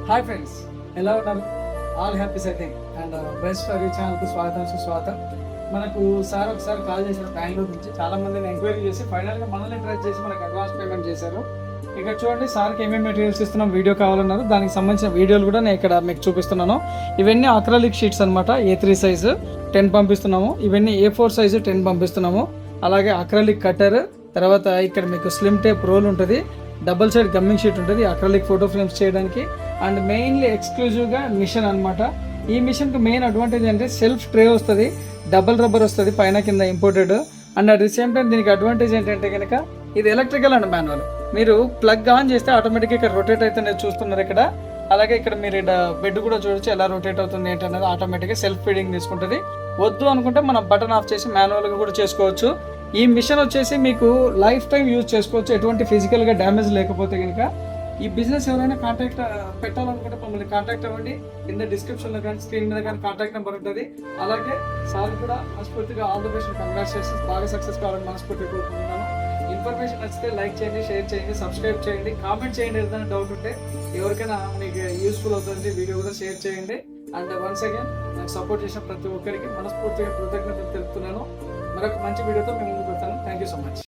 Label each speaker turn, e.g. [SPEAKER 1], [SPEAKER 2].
[SPEAKER 1] Hi friends, ఎలా ఉన్నారు? All happy setting and best for you ఛానల్కి స్వాగతం సుస్వాగతం. మనకు సార్ ఒకసారి కాల్ చేశారు బెంగళూరు నుంచి. చాలా మందిని ఎంక్వైరీ చేసి ఫైనల్గా మనల్ని ట్రై చేసి మనకు అడ్వాన్స్ పేమెంట్ చేశారు. ఇక్కడ చూడండి, సార్కి ఏమేమి మెటీరియల్స్ ఇస్తున్నాం, వీడియో కావాలన్నారు. దానికి సంబంధించిన వీడియోలు కూడా నేను ఇక్కడ మీకు చూపిస్తున్నాను. ఇవన్నీ అక్రాలిక్ షీట్స్ అనమాట. A3 సైజు 10 పంపిస్తున్నాము. ఇవన్నీ A4 సైజు 10 పంపిస్తున్నాము. అలాగే అక్రాలిక్ కట్టర్, తర్వాత ఇక్కడ మీకు స్లిమ్ టేప్ రోల్ ఉంటుంది, డబుల్ సైడ్ గమ్మింగ్ షీట్ ఉంటుంది అక్రాలిక్ ఫోటో ఫ్రేమ్స్ చేయడానికి. అండ్ మెయిన్లీ ఎక్స్క్లూజివ్గా మిషన్ అనమాట. ఈ మిషన్కి మెయిన్ అడ్వాంటేజ్ అంటే సెల్ఫ్ ట్రే వస్తుంది, డబుల్ రబ్బర్ వస్తుంది పైన కింద imported. And at the same time దీనికి అడ్వాంటేజ్ ఏంటంటే కనుక ఇది ఎలక్ట్రికల్ అండ్ మాన్యువల్. మీరు ప్లగ్ ఆన్ చేస్తే ఆటోమేటిక్గా ఇక్కడ రొటేట్ అయితే నేను చూస్తున్నారు ఇక్కడ. అలాగే ఇక్కడ మీరు బెడ్ కూడా చూడొచ్చు ఎలా రొటేట్ అవుతుంది ఏంటనేది. ఆటోమేటిక్గా సెల్ఫ్ ఫీడింగ్ తీసుకుంటుంది. వద్దు అనుకుంటే మనం బటన్ ఆఫ్ చేసి మాన్యువల్గా కూడా చేసుకోవచ్చు. ఈ మిషన్ వచ్చేసి మీకు లైఫ్ టైం యూజ్ చేసుకోవచ్చు, ఎటువంటి ఫిజికల్గా డ్యామేజ్ లేకపోతే కనుక. ఈ బిజినెస్ ఎవరైనా కాంటాక్ట్ పెట్టాలనుకుంటే మమ్మల్ని కాంటాక్ట్ అవ్వండి. కింద డిస్క్రిప్షన్లో కానీ స్క్రీన్ మీద కానీ కాంటాక్ట్ నెంబర్ ఉంటుంది. అలాగే సార్ కూడా మనస్ఫూర్తిగా ఆల్ ది బెస్ట్, కంగ్రాట్స్ చేసి బాగా సక్సెస్ కావాలని మనస్ఫూర్తిగా కోరుకుంటున్నాను. ఇన్ఫర్మేషన్ నచ్చితే లైక్ చేయండి, షేర్ చేయండి, సబ్స్క్రైబ్ చేయండి, కామెంట్ చేయండి. ఏదైనా డౌట్ ఉంటే ఎవరికైనా మీకు యూస్ఫుల్ అవుతుంది వీడియో కూడా షేర్ చేయండి. అండ్ వన్స్ అగైన్ నాకు సపోర్ట్ చేసిన ప్రతి ఒక్కరికి మనస్ఫూర్తిగా కృతజ్ఞతలు తెలుపుతున్నాను. మరొక మంచి వీడియోతో మేము ముందుకు వస్తాను. Thank you so much.